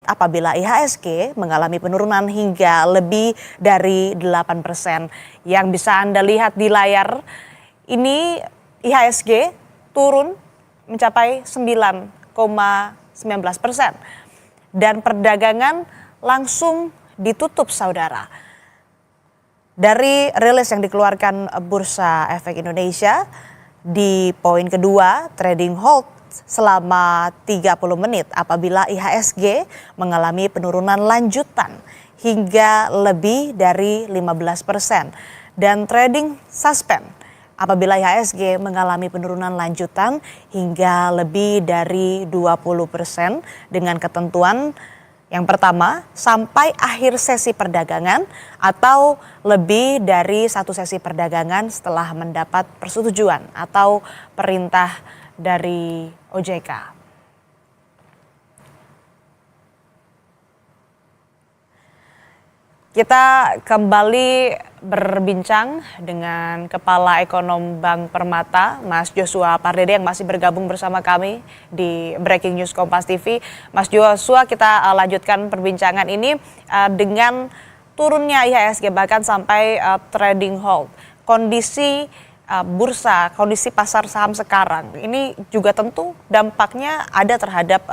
apabila IHSG mengalami penurunan hingga lebih dari 8%. Yang bisa Anda lihat di layar ini IHSG turun mencapai 9,19% dan perdagangan langsung ditutup saudara. Dari rilis yang dikeluarkan Bursa Efek Indonesia, di poin kedua trading hold selama 30 menit apabila IHSG mengalami penurunan lanjutan hingga lebih dari 15% dan trading suspend apabila IHSG mengalami penurunan lanjutan hingga lebih dari 20% dengan ketentuan yang pertama, sampai akhir sesi perdagangan atau lebih dari satu sesi perdagangan setelah mendapat persetujuan atau perintah dari OJK. Kita kembali berbincang dengan Kepala Ekonom Bank Permata, Mas Joshua Pardede yang masih bergabung bersama kami di Breaking News Kompas TV. Mas Joshua, kita lanjutkan perbincangan ini dengan turunnya IHSG bahkan sampai trading hold. Kondisi bursa, kondisi pasar saham sekarang ini juga tentu dampaknya ada terhadap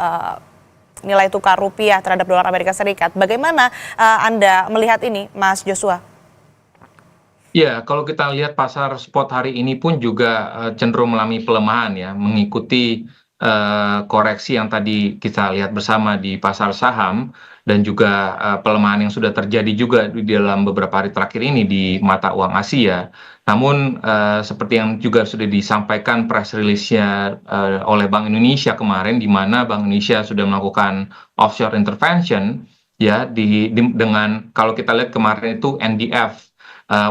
nilai tukar rupiah terhadap dolar Amerika Serikat. Bagaimana Anda melihat ini, Mas Joshua? Ya, kalau kita lihat pasar spot hari ini pun juga cenderung mengalami pelemahan ya, mengikuti koreksi yang tadi kita lihat bersama di pasar saham dan juga pelemahan yang sudah terjadi juga di dalam beberapa hari terakhir ini di mata uang Asia. Namun seperti yang juga sudah disampaikan press release-nya oleh Bank Indonesia kemarin, di mana Bank Indonesia sudah melakukan offshore intervention ya dengan kalau kita lihat kemarin itu NDF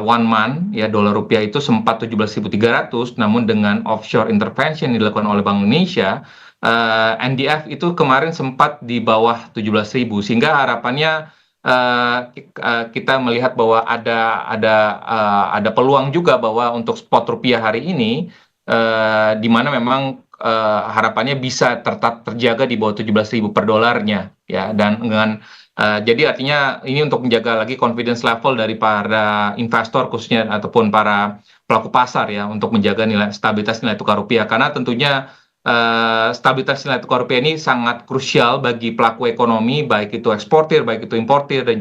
one month ya dolar rupiah itu sempat 17.300, namun dengan offshore intervention yang dilakukan oleh Bank Indonesia, NDF itu kemarin sempat di bawah 17.000, sehingga harapannya kita melihat bahwa ada peluang juga bahwa untuk spot rupiah hari ini di mana memang harapannya bisa tetap terjaga di bawah 17.000 per dolarnya ya, dan dengan jadi artinya ini untuk menjaga lagi confidence level dari para investor khususnya ataupun para pelaku pasar ya, untuk menjaga stabilitas nilai tukar rupiah, karena tentunya stabilitas nilai tukar rupiah ini sangat krusial bagi pelaku ekonomi, baik itu eksportir, baik itu importir, dan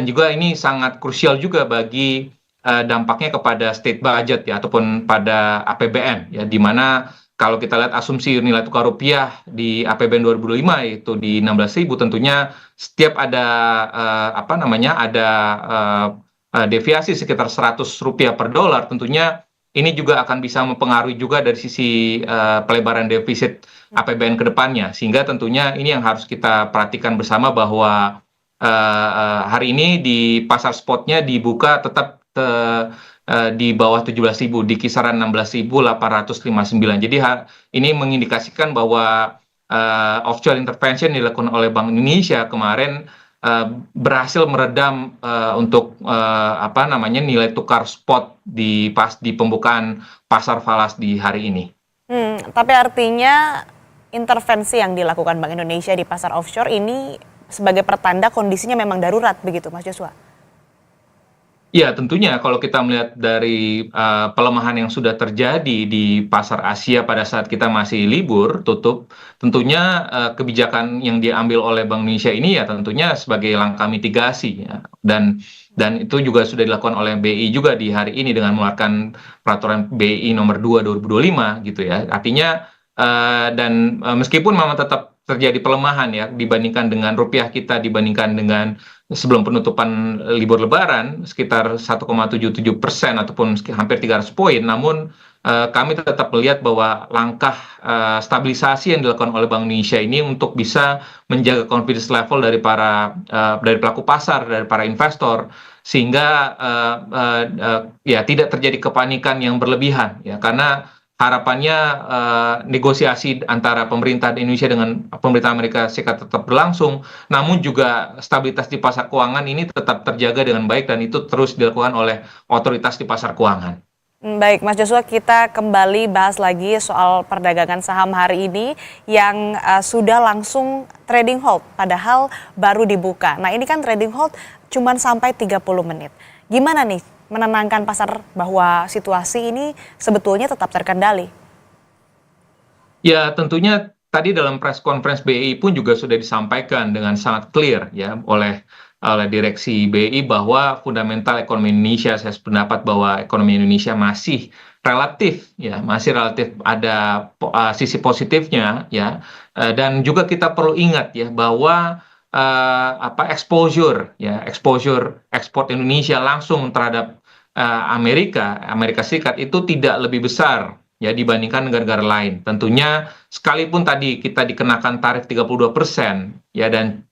juga ini sangat krusial juga bagi dampaknya kepada state budget ya, ataupun pada APBN ya, di mana kalau kita lihat asumsi nilai tukar rupiah di APBN 2025 itu di 16.000, tentunya setiap ada deviasi sekitar 100 rupiah per dolar, tentunya ini juga akan bisa mempengaruhi juga dari sisi pelebaran defisit APBN ke depannya, sehingga tentunya ini yang harus kita perhatikan bersama bahwa hari ini di pasar spotnya dibuka tetap di bawah 17.000, di kisaran 16.859. Jadi ini mengindikasikan bahwa offshore intervention dilakukan oleh Bank Indonesia kemarin berhasil meredam untuk nilai tukar spot di pembukaan pasar falas di hari ini. Tapi artinya intervensi yang dilakukan Bank Indonesia di pasar offshore ini sebagai pertanda kondisinya memang darurat begitu, Mas Joshua? Ya, tentunya kalau kita melihat dari pelemahan yang sudah terjadi di pasar Asia pada saat kita masih libur tutup, tentunya kebijakan yang diambil oleh Bank Indonesia ini ya tentunya sebagai langkah mitigasi ya. Dan itu juga sudah dilakukan oleh BI juga di hari ini dengan mengeluarkan peraturan BI nomor 2 2025 gitu ya. Artinya meskipun memang tetap terjadi pelemahan ya dibandingkan dengan rupiah kita, dibandingkan dengan sebelum penutupan libur Lebaran sekitar 1,77% ataupun hampir 300 poin, namun kami tetap melihat bahwa langkah stabilisasi yang dilakukan oleh Bank Indonesia ini untuk bisa menjaga confidence level dari dari pelaku pasar, dari para investor, sehingga ya tidak terjadi kepanikan yang berlebihan ya, karena harapannya negosiasi antara pemerintah Indonesia dengan pemerintah Amerika Serikat tetap berlangsung, namun juga stabilitas di pasar keuangan ini tetap terjaga dengan baik dan itu terus dilakukan oleh otoritas di pasar keuangan. Baik, Mas Joshua, kita kembali bahas lagi soal perdagangan saham hari ini yang sudah langsung trading hold, padahal baru dibuka. Nah, ini kan trading hold cuma sampai 30 menit. Gimana nih menenangkan pasar bahwa situasi ini sebetulnya tetap terkendali? Ya, tentunya tadi dalam press conference BI pun juga sudah disampaikan dengan sangat clear ya oleh direksi BI bahwa fundamental ekonomi Indonesia, saya sependapat bahwa ekonomi Indonesia masih relatif ada sisi positifnya ya. Dan juga kita perlu ingat ya bahwa exposure ekspor Indonesia langsung terhadap Amerika Serikat itu tidak lebih besar ya dibandingkan negara-negara lain. Tentunya sekalipun tadi kita dikenakan tarif 32% ya, dan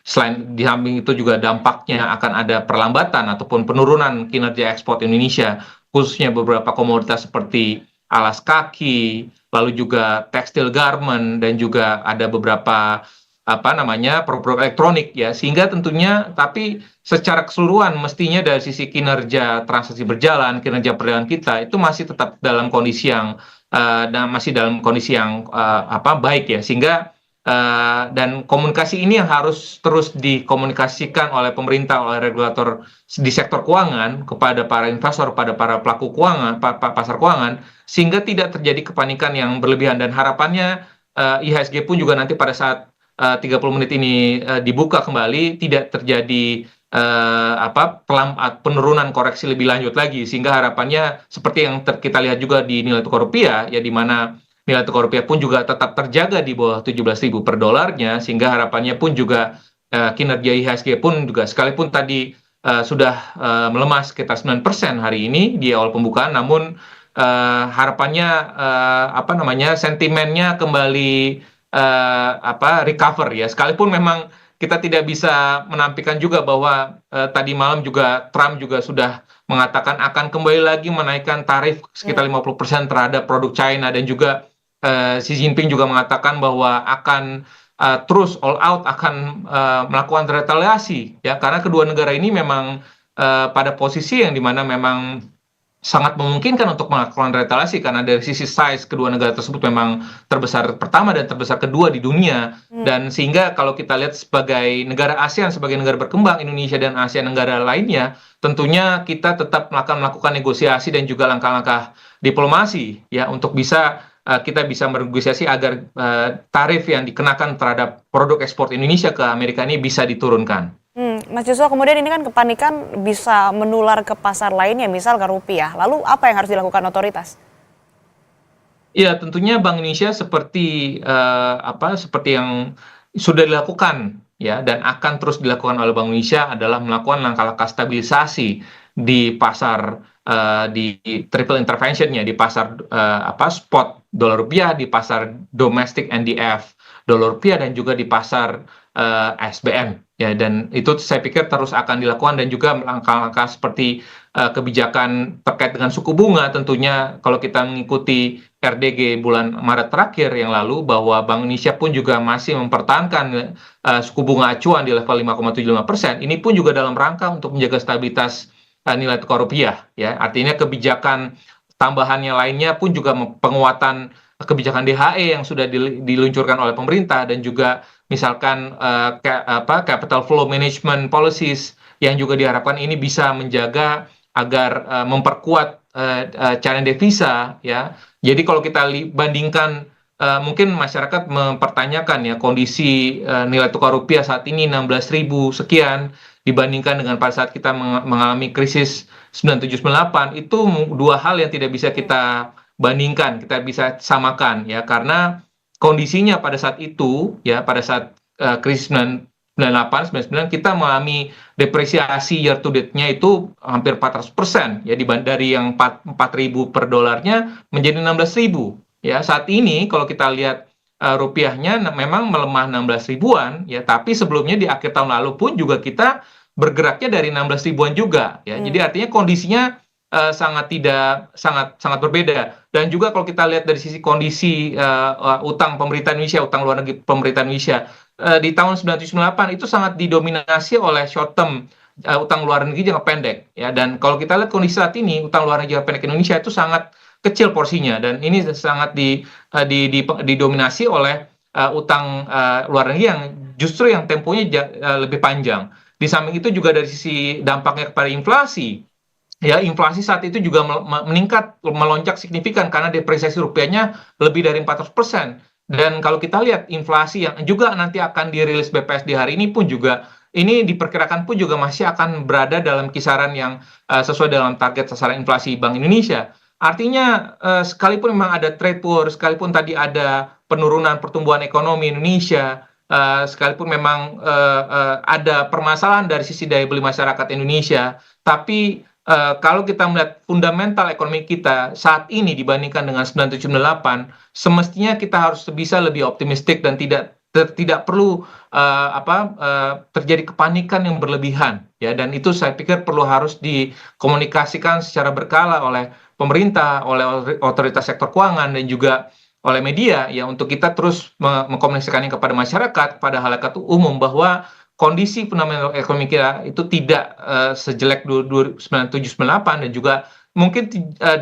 selain di samping itu juga dampaknya akan ada perlambatan ataupun penurunan kinerja ekspor Indonesia, khususnya beberapa komoditas seperti alas kaki, lalu juga tekstil garment, dan juga ada beberapa produk elektronik ya, sehingga tentunya tapi secara keseluruhan mestinya dari sisi kinerja transaksi berjalan, kinerja perdagangan kita itu masih tetap dalam kondisi yang baik ya, sehingga dan komunikasi ini yang harus terus dikomunikasikan oleh pemerintah, oleh regulator di sektor keuangan kepada para investor, pada para pelaku keuangan, pasar keuangan, sehingga tidak terjadi kepanikan yang berlebihan. Dan harapannya IHSG pun juga nanti pada saat 30 menit ini dibuka kembali tidak terjadi penurunan koreksi lebih lanjut lagi, sehingga harapannya seperti yang kita lihat juga di nilai tukar rupiah ya, di mana nilai tukar rupiah pun juga tetap terjaga di bawah 17.000 per dolarnya, sehingga harapannya pun juga kinerja IHSG pun juga sekalipun tadi sudah melemah sekitar 9% hari ini di awal pembukaan, namun harapannya sentimennya kembali recover ya, sekalipun memang kita tidak bisa menampilkan juga bahwa tadi malam juga Trump juga sudah mengatakan akan kembali lagi menaikkan tarif sekitar 50% terhadap produk China, dan juga Xi Jinping juga mengatakan bahwa akan terus all out akan melakukan retaliasi ya, karena kedua negara ini memang pada posisi yang dimana memang sangat memungkinkan untuk melakukan retaliasi, karena dari sisi size kedua negara tersebut memang terbesar pertama dan terbesar kedua di dunia. Dan sehingga kalau kita lihat sebagai negara ASEAN, sebagai negara berkembang, Indonesia dan ASEAN negara lainnya, tentunya kita tetap akan melakukan negosiasi dan juga langkah-langkah diplomasi ya, untuk kita bisa bernegosiasi agar tarif yang dikenakan terhadap produk ekspor Indonesia ke Amerika ini bisa diturunkan. Mas Joshua, kemudian ini kan kepanikan bisa menular ke pasar lainnya, misal ke rupiah. Lalu apa yang harus dilakukan otoritas? Ya, tentunya Bank Indonesia seperti yang sudah dilakukan ya, dan akan terus dilakukan oleh Bank Indonesia adalah melakukan langkah-langkah stabilisasi di pasar, di triple intervention-nya, di pasar spot dolar rupiah, di pasar domestic NDF dolar rupiah, dan juga di pasar SBN ya, dan itu saya pikir terus akan dilakukan. Dan juga langkah-langkah seperti kebijakan terkait dengan suku bunga, tentunya kalau kita mengikuti RDG bulan Maret terakhir yang lalu, bahwa Bank Indonesia pun juga masih mempertahankan suku bunga acuan di level 5,75%. Ini pun juga dalam rangka untuk menjaga stabilitas nilai tukar rupiah ya. Artinya kebijakan tambahannya lainnya pun juga penguatan kebijakan DHE yang sudah diluncurkan oleh pemerintah, dan juga misalkan capital flow management policies yang juga diharapkan ini bisa menjaga agar memperkuat cadangan devisa ya. Jadi kalau kita bandingkan, mungkin masyarakat mempertanyakan ya kondisi nilai tukar rupiah saat ini 16.000 sekian dibandingkan dengan pada saat kita mengalami krisis 97-98, itu dua hal yang tidak bisa kita bandingkan, kita bisa samakan ya, karena kondisinya pada saat itu ya, pada saat krisis 98, 99 kita mengalami depresiasi year to date-nya itu hampir 400% ya, dari yang 4.000 per dolarnya menjadi 16.000 ya. Saat ini kalau kita lihat rupiahnya memang melemah 16 ribuan ya, tapi sebelumnya di akhir tahun lalu pun juga kita bergeraknya dari 16 ribuan juga ya. Jadi artinya kondisinya sangat berbeda. Dan juga kalau kita lihat dari sisi kondisi utang pemerintah Indonesia, utang luar negeri pemerintah Indonesia di tahun 1998 itu sangat didominasi oleh short term utang luar negeri jangka pendek ya. Dan kalau kita lihat kondisi saat ini utang luar negeri jangka pendek Indonesia itu sangat kecil porsinya, dan ini sangat didominasi oleh utang luar negeri yang justru yang temponya lebih panjang. Di samping itu juga dari sisi dampaknya kepada inflasi. Ya, inflasi saat itu juga meningkat, melonjak signifikan karena depresiasi rupiahnya lebih dari 400%. Dan kalau kita lihat inflasi yang juga nanti akan dirilis BPS di hari ini pun juga, ini diperkirakan pun juga masih akan berada dalam kisaran yang sesuai dalam target sasaran inflasi Bank Indonesia. Artinya sekalipun memang ada trade war, sekalipun tadi ada penurunan pertumbuhan ekonomi Indonesia, sekalipun memang ada permasalahan dari sisi daya beli masyarakat Indonesia, tapi kalau kita melihat fundamental ekonomi kita saat ini dibandingkan dengan 9798, semestinya kita harus bisa lebih optimistik dan tidak perlu terjadi kepanikan yang berlebihan ya. Dan itu saya pikir harus dikomunikasikan secara berkala oleh pemerintah, oleh otoritas sektor keuangan, dan juga oleh media ya, untuk kita terus mengkomunikasikannya kepada masyarakat, kepada halayak umum, bahwa kondisi fundamental ekonomi kita itu tidak sejelek 9798, dan juga mungkin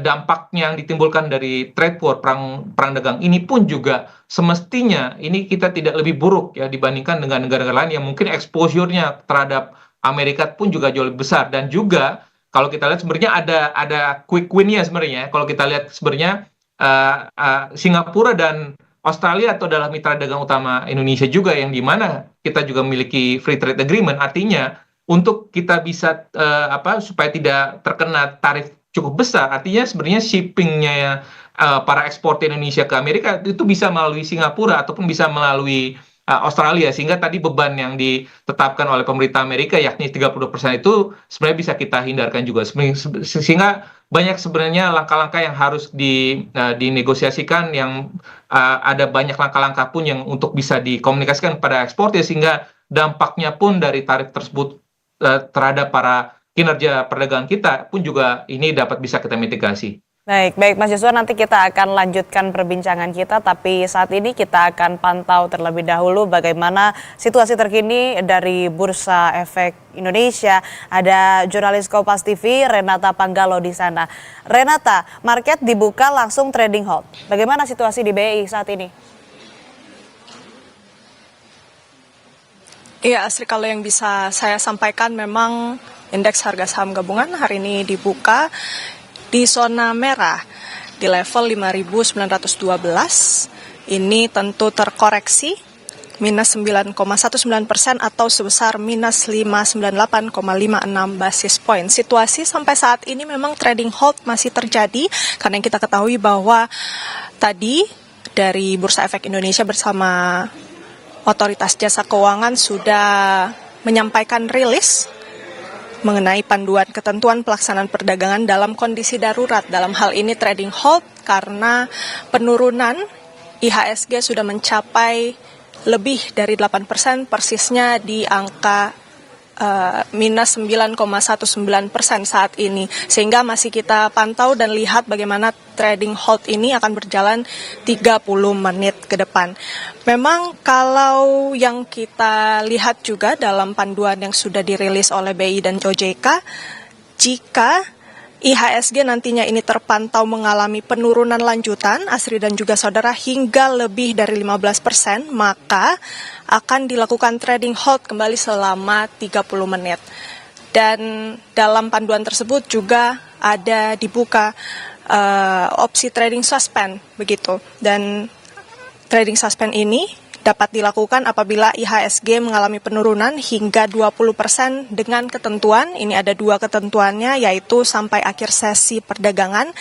dampaknya yang ditimbulkan dari trade war, perang dagang ini pun juga semestinya ini kita tidak lebih buruk ya dibandingkan dengan negara-negara lain yang mungkin exposure-nya terhadap Amerika pun juga jauh lebih besar. Dan juga kalau kita lihat sebenarnya ada quick win-nya sebenarnya. Kalau kita lihat sebenarnya Singapura dan Australia atau adalah mitra dagang utama Indonesia juga, yang dimana kita juga memiliki free trade agreement. Artinya untuk kita bisa supaya tidak terkena tarif cukup besar, artinya sebenarnya shippingnya para eksportir Indonesia ke Amerika itu bisa melalui Singapura ataupun bisa melalui Australia, sehingga tadi beban yang ditetapkan oleh pemerintah Amerika yakni 32% itu sebenarnya bisa kita hindarkan juga, sehingga banyak sebenarnya langkah-langkah yang harus dinegosiasikan, yang ada banyak langkah-langkah pun yang untuk bisa dikomunikasikan kepada eksportir, sehingga dampaknya pun dari tarif tersebut terhadap para kinerja perdagangan kita pun juga ini dapat bisa kita mitigasi. Baik Mas Joshua, nanti kita akan lanjutkan perbincangan kita, tapi saat ini kita akan pantau terlebih dahulu bagaimana situasi terkini dari Bursa Efek Indonesia. Ada jurnalis Kompas TV Renata Panggalo di sana. Renata, market dibuka langsung trading halt. Bagaimana situasi di BI saat ini? Iya, Asri, kalau yang bisa saya sampaikan memang indeks harga saham gabungan hari ini dibuka di zona merah di level 5.912. Ini tentu terkoreksi minus 9,19% atau sebesar minus 598,56 basis point. Situasi sampai saat ini memang trading halt masih terjadi karena yang kita ketahui bahwa tadi dari Bursa Efek Indonesia bersama Otoritas Jasa Keuangan sudah menyampaikan rilis mengenai panduan ketentuan pelaksanaan perdagangan dalam kondisi darurat. Dalam hal ini trading halt karena penurunan IHSG sudah mencapai lebih dari 8%, persisnya di angka minus 9,19% saat ini. Sehingga masih kita pantau dan lihat bagaimana trading halt ini akan berjalan 30 menit ke depan. Memang kalau yang kita lihat juga dalam panduan yang sudah dirilis oleh BI dan OJK, jika IHSG nantinya ini terpantau mengalami penurunan lanjutan, Asri dan juga saudara, hingga lebih dari 15%, maka akan dilakukan trading halt kembali selama 30 menit. Dan dalam panduan tersebut juga ada dibuka opsi trading suspend begitu. Dan trading suspend ini dapat dilakukan apabila IHSG mengalami penurunan hingga 20% dengan ketentuan, ini ada dua ketentuannya, yaitu sampai akhir sesi perdagangan,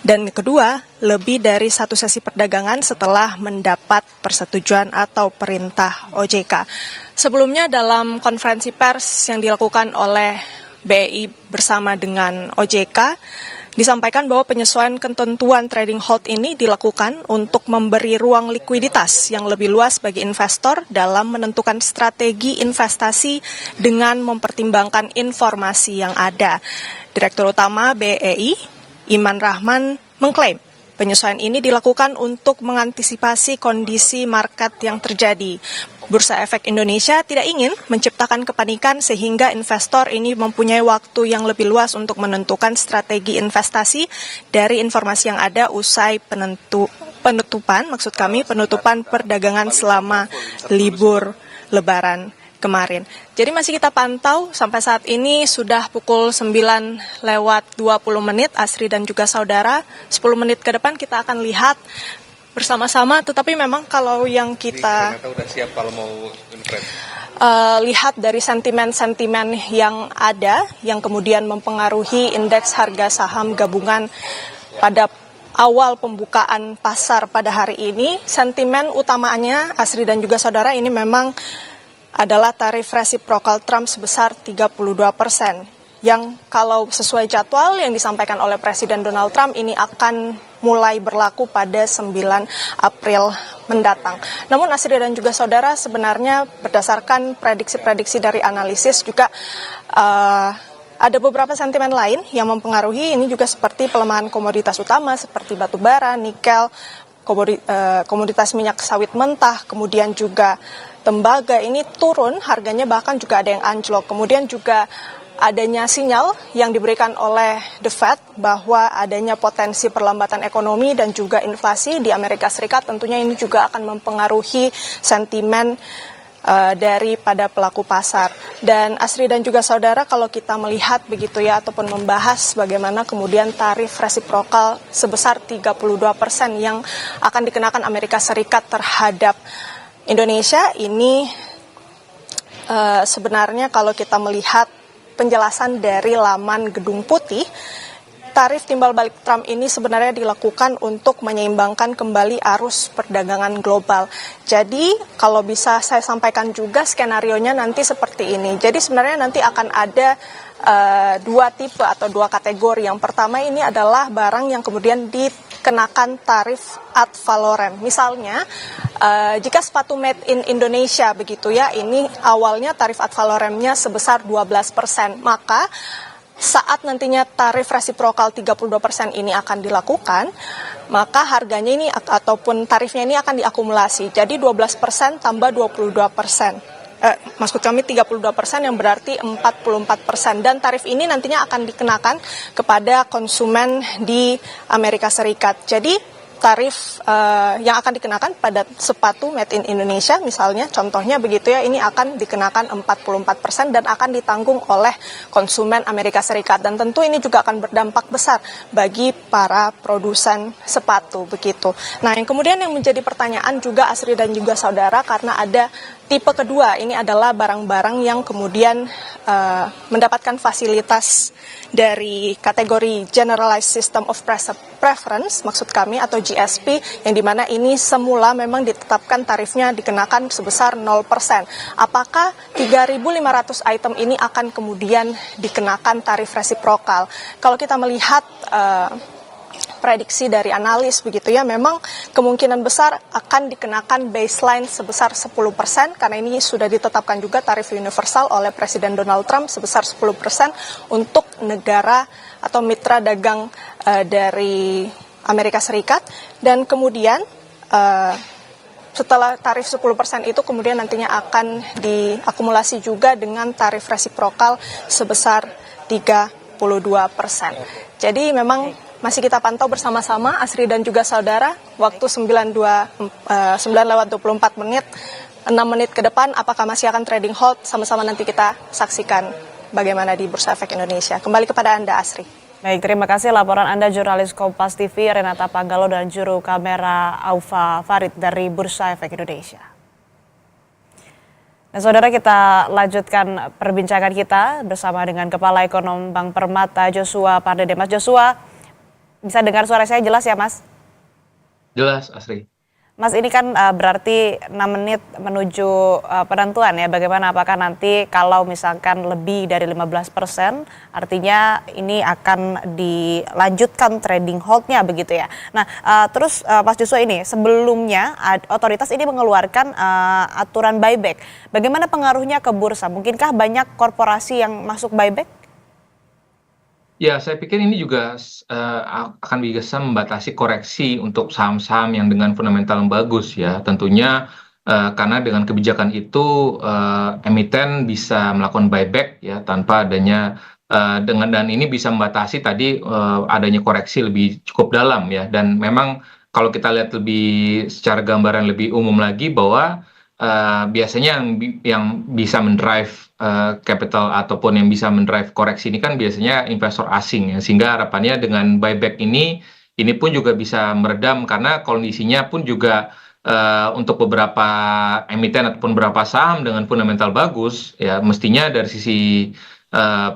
dan kedua, lebih dari satu sesi perdagangan setelah mendapat persetujuan atau perintah OJK. Sebelumnya dalam konferensi pers yang dilakukan oleh BI bersama dengan OJK, disampaikan bahwa penyesuaian ketentuan trading halt ini dilakukan untuk memberi ruang likuiditas yang lebih luas bagi investor dalam menentukan strategi investasi dengan mempertimbangkan informasi yang ada. Direktur Utama BEI, Iman Rahman, mengklaim penyesuaian ini dilakukan untuk mengantisipasi kondisi market yang terjadi. Bursa Efek Indonesia tidak ingin menciptakan kepanikan sehingga investor ini mempunyai waktu yang lebih luas untuk menentukan strategi investasi dari informasi yang ada usai penutupan perdagangan selama libur Lebaran kemarin. Jadi masih kita pantau sampai saat ini sudah pukul 9 lewat 20 menit, Asri dan juga saudara. 10 menit ke depan kita akan lihat bersama-sama, tetapi memang kalau yang kita udah siap kalau mau lihat dari sentimen-sentimen yang ada, yang kemudian mempengaruhi indeks harga saham gabungan pada awal pembukaan pasar pada hari ini, sentimen utamanya, Asri dan juga saudara, ini memang adalah tarif resiprokal Trump sebesar 32%, yang kalau sesuai jadwal yang disampaikan oleh Presiden Donald Trump ini akan mulai berlaku pada 9 April mendatang. Namun Asri dan juga saudara, sebenarnya berdasarkan prediksi-prediksi dari analisis juga ada beberapa sentimen lain yang mempengaruhi ini juga, seperti pelemahan komoditas utama seperti batu bara, nikel, komoditas minyak sawit mentah, kemudian juga tembaga ini turun harganya, bahkan juga ada yang anjlok. Kemudian juga adanya sinyal yang diberikan oleh The Fed bahwa adanya potensi perlambatan ekonomi dan juga inflasi di Amerika Serikat, tentunya ini juga akan mempengaruhi sentimen daripada pelaku pasar. Dan Asri dan juga saudara, kalau kita melihat begitu ya, ataupun membahas bagaimana kemudian tarif resiprokal sebesar 32% yang akan dikenakan Amerika Serikat terhadap Indonesia ini, sebenarnya kalau kita melihat penjelasan dari laman Gedung Putih, tarif timbal balik Trump ini sebenarnya dilakukan untuk menyeimbangkan kembali arus perdagangan global. Jadi kalau bisa saya sampaikan juga skenarionya nanti seperti ini. Jadi sebenarnya nanti akan ada dua tipe atau dua kategori. Yang pertama ini adalah barang yang kemudian dikenakan tarif ad valorem. Misalnya jika sepatu made in Indonesia begitu ya, ini awalnya tarif ad valoremnya sebesar 12%, maka saat nantinya tarif resiprokal 32% ini akan dilakukan, maka harganya ini ataupun tarifnya ini akan diakumulasi. Jadi 12% tambah 22%. Maksud kami 32%, yang berarti 44%. Dan tarif ini nantinya akan dikenakan kepada konsumen di Amerika Serikat. Jadi tarif yang akan dikenakan pada sepatu made in Indonesia misalnya, contohnya begitu ya, ini akan dikenakan 44% dan akan ditanggung oleh konsumen Amerika Serikat. Dan tentu ini juga akan berdampak besar bagi para produsen sepatu begitu. Nah, yang kemudian yang menjadi pertanyaan juga Asri dan juga saudara, karena ada tipe kedua, ini adalah barang-barang yang kemudian mendapatkan fasilitas dari kategori Generalized System of Preference, maksud kami, atau GSP, yang dimana ini semula memang ditetapkan tarifnya dikenakan sebesar 0%. Apakah 3.500 item ini akan kemudian dikenakan tarif resiprokal? Kalau kita melihat prediksi dari analis begitu ya, memang kemungkinan besar akan dikenakan baseline sebesar 10%, karena ini sudah ditetapkan juga tarif universal oleh Presiden Donald Trump sebesar 10% untuk negara atau mitra dagang dari Amerika Serikat. Dan kemudian setelah tarif 10% itu kemudian nantinya akan diakumulasi juga dengan tarif resiprokal sebesar 32%. Jadi memang masih kita pantau bersama-sama, Asri dan juga saudara, waktu 9:24 menit, 6 menit ke depan, apakah masih akan trading hold, sama-sama nanti kita saksikan bagaimana di Bursa Efek Indonesia. Kembali kepada Anda, Asri. Baik, terima kasih laporan Anda jurnalis Kompas TV, Renata Panggalo, dan juru kamera Aufa Farid dari Bursa Efek Indonesia. Nah, saudara, kita lanjutkan perbincangan kita bersama dengan Kepala Ekonom Bank Permata, Joshua Pardede. Mas Joshua, bisa dengar suara saya jelas ya, Mas? Jelas, Asri. Mas, ini kan berarti 6 menit menuju penentuan ya, bagaimana apakah nanti kalau misalkan lebih dari 15%, artinya ini akan dilanjutkan trading hold-nya begitu ya. Nah, terus Mas Joshua, ini sebelumnya otoritas ini mengeluarkan aturan buyback. Bagaimana pengaruhnya ke bursa? Mungkinkah banyak korporasi yang masuk buyback? Ya, saya pikir ini juga akan bisa membatasi koreksi untuk saham-saham yang dengan fundamental yang bagus ya. Tentunya karena dengan kebijakan itu emiten bisa melakukan buyback ya tanpa adanya dan ini bisa membatasi tadi adanya koreksi lebih cukup dalam ya, dan memang kalau kita lihat lebih secara gambaran lebih umum lagi bahwa biasanya yang bisa mendrive capital ataupun yang bisa mendrive koreksi ini kan biasanya investor asing ya, sehingga harapannya dengan buyback ini pun juga bisa meredam, karena kondisinya pun juga untuk beberapa emiten ataupun beberapa saham dengan fundamental bagus ya, mestinya dari sisi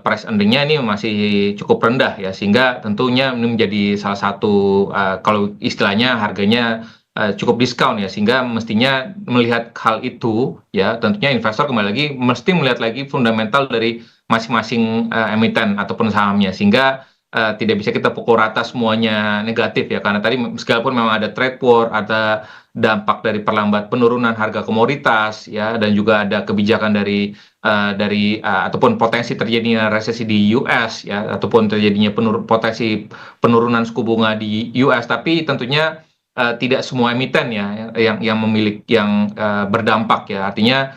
price earning-nya ini masih cukup rendah ya, sehingga tentunya ini menjadi salah satu kalau istilahnya harganya cukup diskon ya, sehingga mestinya melihat hal itu ya, tentunya investor kembali lagi mesti melihat lagi fundamental dari masing-masing emiten ataupun sahamnya, sehingga tidak bisa kita pukul rata semuanya negatif ya, karena tadi sekalipun memang ada trade war, ada dampak dari penurunan harga komoditas ya, dan juga ada kebijakan dari ataupun potensi terjadinya resesi di US ya, ataupun terjadinya potensi penurunan suku bunga di US, tapi tentunya tidak semua emiten ya yang berdampak ya, artinya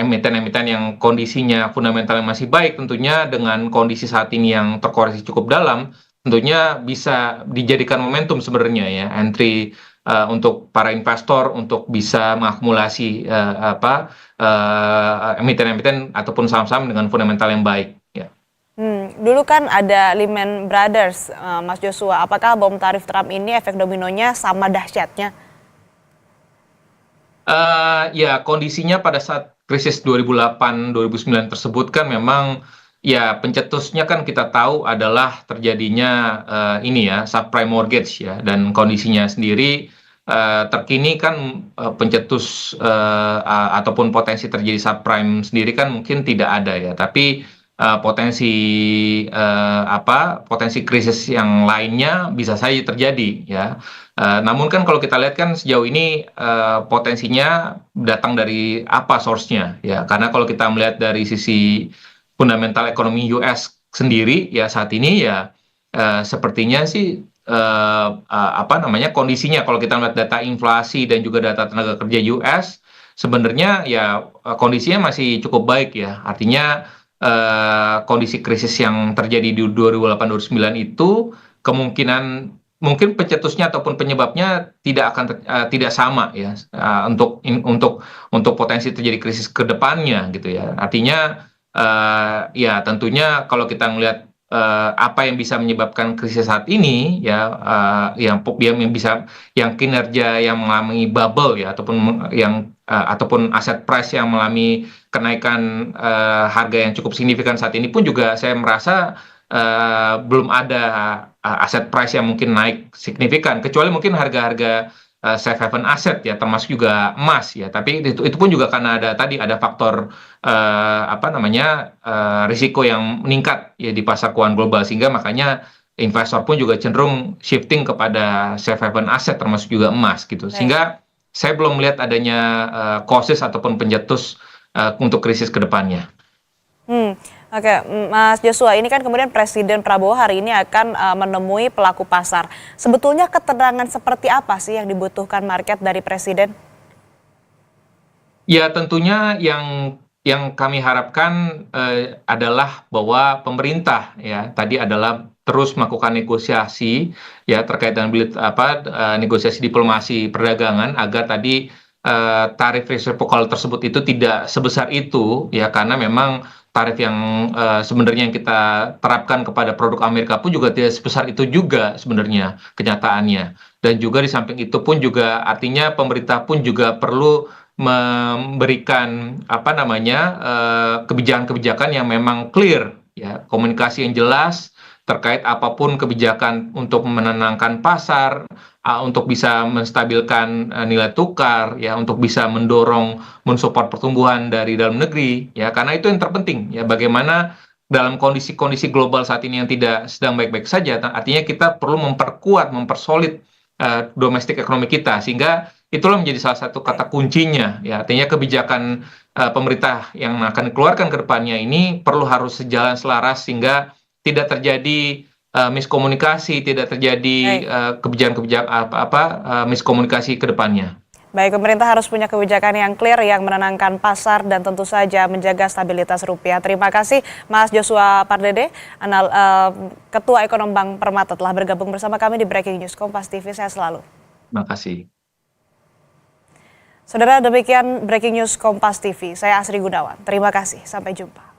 emiten-emiten yang kondisinya fundamentalnya masih baik, tentunya dengan kondisi saat ini yang terkoreksi cukup dalam, tentunya bisa dijadikan momentum sebenarnya ya, entry untuk para investor untuk bisa mengakumulasi emiten-emiten ataupun saham-saham dengan fundamental yang baik ya. Dulu kan ada Lehman Brothers, Mas Joshua. Apakah bom tarif Trump ini efek dominonya sama dahsyatnya? Ya, kondisinya pada saat krisis 2008-2009 tersebut kan memang ya, pencetusnya kan kita tahu adalah terjadinya ini ya, subprime mortgage ya, dan kondisinya sendiri terkini kan pencetus ataupun potensi terjadi subprime sendiri kan mungkin tidak ada ya, tapi potensi krisis yang lainnya bisa saja terjadi ya. Namun kan kalau kita lihat kan sejauh ini potensinya datang dari apa source-nya ya, karena kalau kita melihat dari sisi fundamental ekonomi US sendiri ya saat ini ya sepertinya sih kondisinya kalau kita melihat data inflasi dan juga data tenaga kerja US sebenarnya ya kondisinya masih cukup baik ya, artinya kondisi krisis yang terjadi di 2008-2009 itu kemungkinan mungkin pencetusnya ataupun penyebabnya tidak sama ya untuk potensi terjadi krisis ke depannya gitu ya. Artinya ya tentunya kalau kita melihat apa yang bisa menyebabkan krisis saat ini ya, yang kinerja yang mengalami bubble ya, ataupun aset price yang mengalami kenaikan harga yang cukup signifikan saat ini pun juga saya merasa belum ada aset price yang mungkin naik signifikan, kecuali mungkin harga-harga safe haven aset ya, termasuk juga emas ya, tapi itu pun juga karena ada faktor risiko yang meningkat ya di pasar keuangan global, sehingga makanya investor pun juga cenderung shifting kepada safe haven aset termasuk juga emas gitu. Sehingga saya belum melihat adanya causes ataupun pencetus untuk krisis ke depannya. Oke, Mas Joshua, ini kan kemudian Presiden Prabowo hari ini akan menemui pelaku pasar. Sebetulnya keterangan seperti apa sih yang dibutuhkan market dari Presiden? Ya, tentunya yang kami harapkan adalah bahwa pemerintah ya tadi adalah terus melakukan negosiasi ya terkait dengan negosiasi diplomasi perdagangan agar tadi tarif resiprokal tersebut itu tidak sebesar itu ya, karena memang tarif yang sebenarnya yang kita terapkan kepada produk Amerika pun juga tidak sebesar itu juga sebenarnya kenyataannya. Dan juga di samping itu pun juga artinya pemerintah pun juga perlu memberikan kebijakan-kebijakan yang memang clear ya, komunikasi yang jelas terkait apapun kebijakan untuk menenangkan pasar, untuk bisa menstabilkan nilai tukar ya, untuk bisa mensupport pertumbuhan dari dalam negeri ya, karena itu yang terpenting ya, bagaimana dalam kondisi-kondisi global saat ini yang tidak sedang baik-baik saja, artinya kita perlu mempersolid domestik ekonomi kita, sehingga itulah menjadi salah satu kata kuncinya ya, artinya kebijakan pemerintah yang akan dikeluarkan ke depannya ini harus sejalan selaras sehingga tidak terjadi miskomunikasi, tidak terjadi kebijakan miskomunikasi ke depannya. Baik, pemerintah harus punya kebijakan yang clear yang menenangkan pasar dan tentu saja menjaga stabilitas rupiah. Terima kasih Mas Joshua Pardede, Ketua Ekonom Bank Permata telah bergabung bersama kami di Breaking News Kompas TV. Saya selalu. Terima kasih. Saudara, demikian Breaking News Kompas TV. Saya Asri Gunawan. Terima kasih. Sampai jumpa.